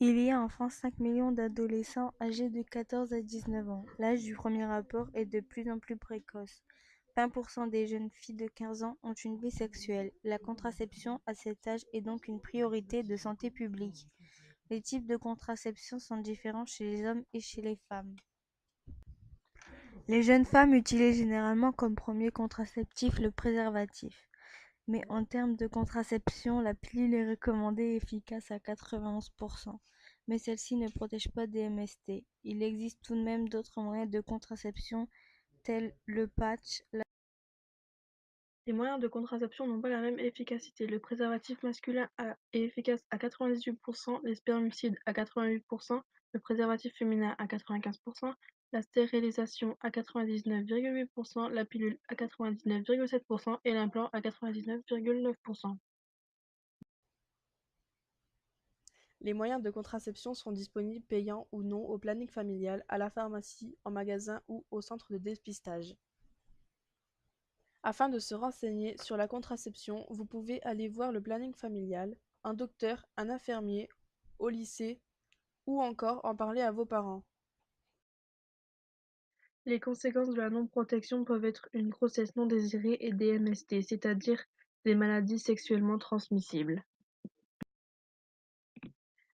Il y a en France 5 millions d'adolescents âgés de 14 à 19 ans. L'âge du premier rapport est de plus en plus précoce. 20% des jeunes filles de 15 ans ont une vie sexuelle. La contraception à cet âge est donc une priorité de santé publique. Les types de contraception sont différents chez les hommes et chez les femmes. Les jeunes femmes utilisent généralement comme premier contraceptif le préservatif. Mais en termes de contraception, la pilule est recommandée et efficace à 91%. Mais celle-ci ne protège pas des MST. Il existe tout de même d'autres moyens de contraception tels le patch. Les moyens de contraception n'ont pas la même efficacité. Le préservatif masculin est efficace à 98%, les spermicides à 88%, le préservatif féminin à 95%, la stérilisation à 99,8%, la pilule à 99,7% et l'implant à 99,9%. Les moyens de contraception sont disponibles payants ou non au planning familial, à la pharmacie, en magasin ou au centre de dépistage. Afin de se renseigner sur la contraception, vous pouvez aller voir le planning familial, un docteur, un infirmier, au lycée ou encore en parler à vos parents. Les conséquences de la non-protection peuvent être une grossesse non désirée et des MST, c'est-à-dire des maladies sexuellement transmissibles.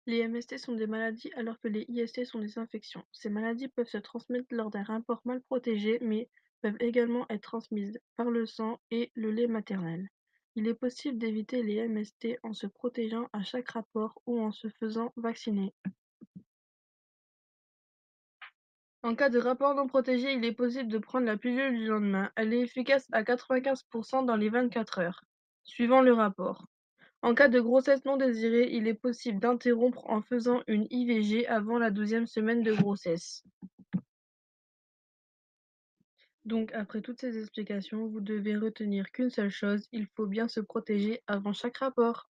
Les MST sont des maladies alors que les IST sont des infections. Ces maladies peuvent se transmettre lors d'un rapport mal protégé, mais peuvent également être transmises par le sang et le lait maternel. Il est possible d'éviter les MST en se protégeant à chaque rapport ou en se faisant vacciner. En cas de rapport non protégé, il est possible de prendre la pilule du lendemain. Elle est efficace à 95% dans les 24 heures, suivant le rapport. En cas de grossesse non désirée, il est possible d'interrompre en faisant une IVG avant la 12e semaine de grossesse. Donc, après toutes ces explications, vous devez retenir qu'une seule chose, il faut bien se protéger avant chaque rapport.